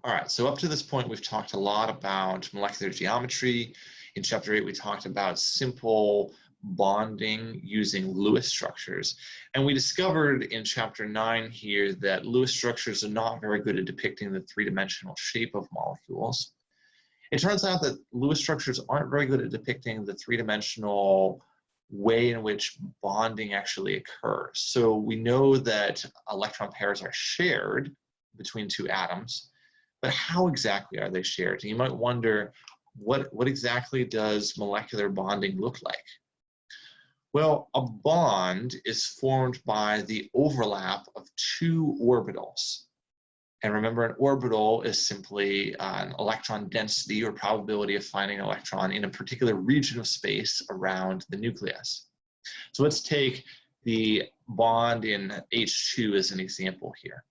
All right, so up to this point, we've talked a lot about molecular geometry. In Chapter 8, we talked about simple bonding using Lewis structures. And we discovered in Chapter 9 here that Lewis structures are not very good at depicting the three-dimensional shape of molecules. It turns out that Lewis structures aren't very good at depicting the three-dimensional way in which bonding actually occurs. So we know that electron pairs are shared between two atoms, but how exactly are they shared? And you might wonder, what exactly does molecular bonding look like? Well, a bond is formed by the overlap of two orbitals. And remember, an orbital is simply an electron density or probability of finding an electron in a particular region of space around the nucleus. So let's take the bond in H2 as an example here.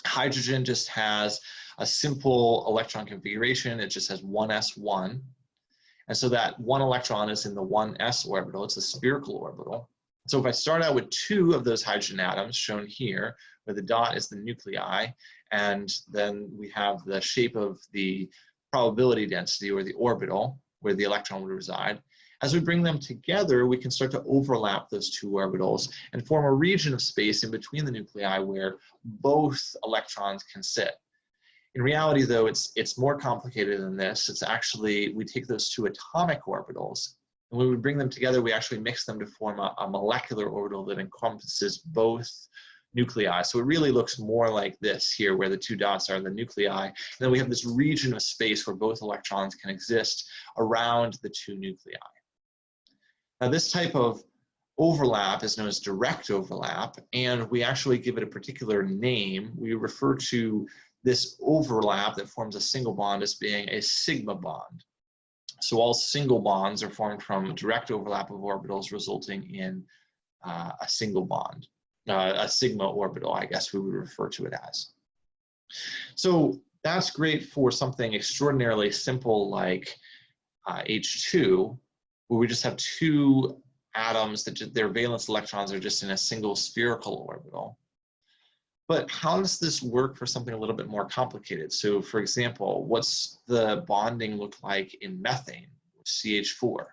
Hydrogen just has a simple electron configuration. It just has one s1. And so that one electron is in the 1s orbital. It's a spherical orbital. So if I start out with two of those hydrogen atoms shown here, where the dot is the nuclei, and then we have the shape of the probability density or the orbital where the electron would reside. As we bring them together, we can start to overlap those two orbitals and form a region of space in between the nuclei where both electrons can sit. In reality, though, it's more complicated than this. It's actually, we take those two atomic orbitals, and when we bring them together, we actually mix them to form a molecular orbital that encompasses both nuclei. So it really looks more like this here, where the two dots are the nuclei, and then we have this region of space where both electrons can exist around the two nuclei. Now, this type of overlap is known as direct overlap, and we actually give it a particular name. We refer to this overlap that forms a single bond as being a sigma bond. So all single bonds are formed from direct overlap of orbitals, resulting in a single bond, a sigma orbital, I guess we would refer to it as. So that's great for something extraordinarily simple like H2, where we just have two atoms that their valence electrons are just in a single spherical orbital. But how does this work for something a little bit more complicated? So for example, what's the bonding look like in methane, CH4?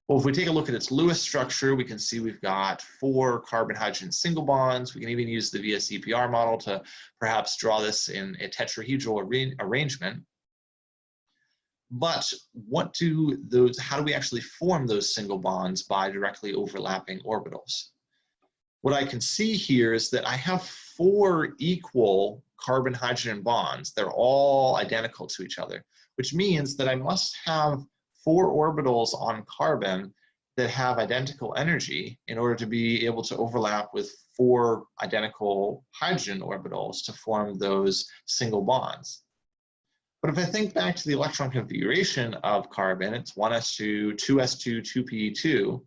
Well, if we take a look at its Lewis structure, we can see we've got 4 carbon-hydrogen single bonds. We can even use the VSEPR model to perhaps draw this in a tetrahedral arrangement. But how do we actually form those single bonds by directly overlapping orbitals? What I can see here is that I have 4 equal carbon-hydrogen bonds. They're all identical to each other, which means that I must have 4 orbitals on carbon that have identical energy in order to be able to overlap with 4 identical hydrogen orbitals to form those single bonds. But if I think back to the electron configuration of carbon, it's 1s2, 2s2, 2p2.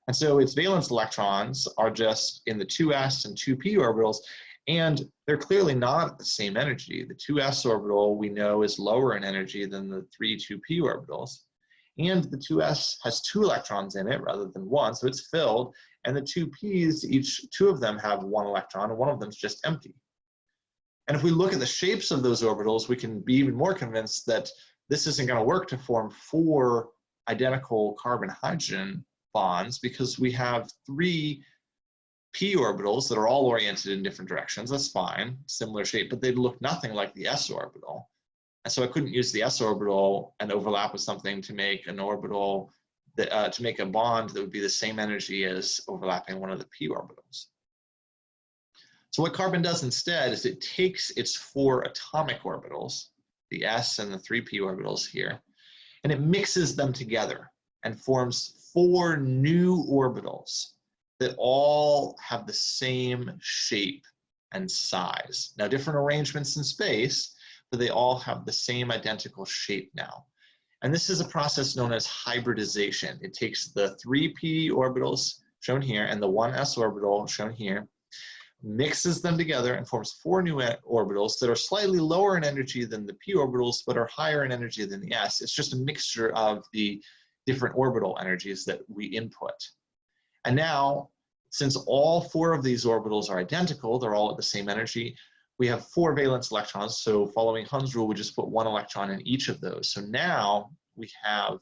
And so its valence electrons are just in the 2s and 2p orbitals, and they're clearly not at the same energy. The 2s orbital we know is lower in energy than the 3 2p orbitals. And the 2s has 2 electrons in it rather than 1, so it's filled. And the 2p's, each 2 of them have 1 electron, and one of them is just empty. And if we look at the shapes of those orbitals, we can be even more convinced that this isn't going to work to form 4 identical carbon-hydrogen bonds, because we have 3 p orbitals that are all oriented in different directions. That's fine, similar shape, but they look nothing like the s orbital. And so I couldn't use the s orbital and overlap with something to make an orbital, that, to make a bond that would be the same energy as overlapping one of the p orbitals. So what carbon does instead is it takes its 4 atomic orbitals, the s and the 3p orbitals here, and it mixes them together and forms 4 new orbitals that all have the same shape and size. Now, different arrangements in space, but they all have the same identical shape now. And this is a process known as hybridization. It takes the 3p orbitals shown here and the 1s orbital shown here, mixes them together and forms 4 new orbitals that are slightly lower in energy than the p orbitals, but are higher in energy than the s. It's just a mixture of the different orbital energies that we input. And now, since all 4 of these orbitals are identical, they're all at the same energy, we have 4 valence electrons, so following Hund's rule, we just put 1 electron in each of those. So now we have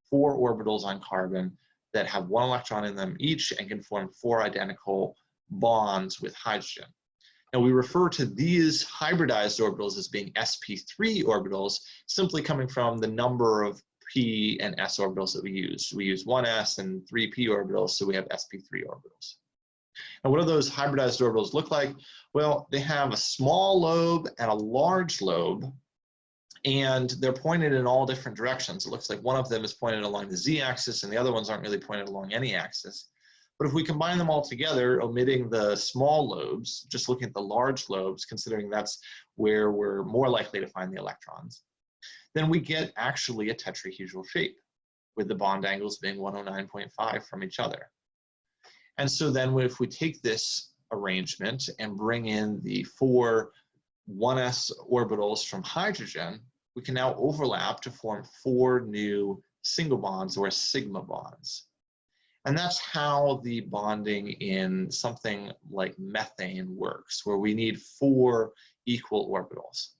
4 orbitals on carbon that have 1 electron in them each and can form 4 identical bonds with hydrogen. Now we refer to these hybridized orbitals as being Sp3 orbitals, simply coming from the number of p and s orbitals that we use. We use 1s and 3 p orbitals, so we have Sp3 orbitals. And what do those hybridized orbitals look like? Well, they have a small lobe and a large lobe, and they're pointed in all different directions. It looks like one of them is pointed along the z-axis and the other ones aren't really pointed along any axis. But if we combine them all together, omitting the small lobes, just looking at the large lobes, considering that's where we're more likely to find the electrons, then we get actually a tetrahedral shape, with the bond angles being 109.5 from each other. And so then if we take this arrangement and bring in the 4 1s orbitals from hydrogen, we can now overlap to form 4 new single bonds, or sigma bonds. And that's how the bonding in something like methane works, where we need 4 equal orbitals.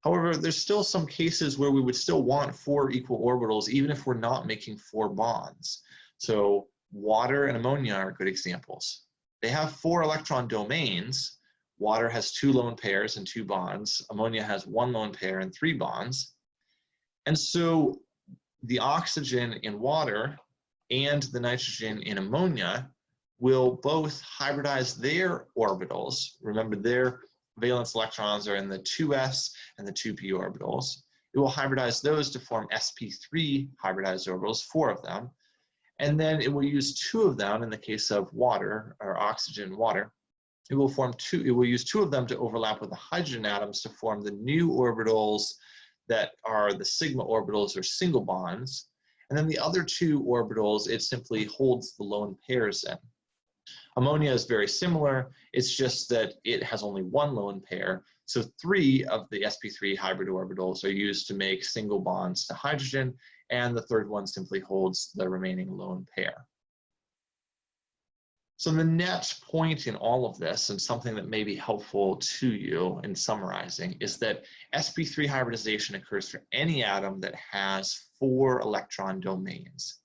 However, there's still some cases where we would still want 4 equal orbitals, even if we're not making 4 bonds. So water and ammonia are good examples. They have 4 electron domains. Water has 2 lone pairs and 2 bonds. Ammonia has 1 lone pair and 3 bonds. And so the oxygen in water and the nitrogen in ammonia will both hybridize their orbitals. Remember, their valence electrons are in the 2s and the 2p orbitals. It will hybridize those to form Sp3 hybridized orbitals, 4 of them. And then it will use 2 of them in the case of water, or oxygen water. It will use 2 of them to overlap with the hydrogen atoms to form the new orbitals that are the sigma orbitals, or single bonds. And then the other 2 orbitals, it simply holds the lone pairs in. Ammonia is very similar. It's just that it has only 1 lone pair. So 3 of the Sp3 hybrid orbitals are used to make single bonds to hydrogen, and the 3rd one simply holds the remaining lone pair. So the net point in all of this, and something that may be helpful to you in summarizing, is that Sp3 hybridization occurs for any atom that has 4 electron domains.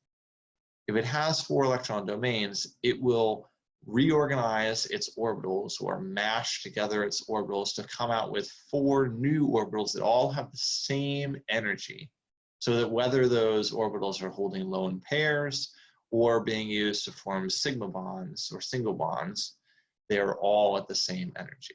If it has 4 electron domains, it will reorganize its orbitals, or mash together its orbitals, to come out with 4 new orbitals that all have the same energy, so that whether those orbitals are holding lone pairs or being used to form sigma bonds or single bonds, they are all at the same energy.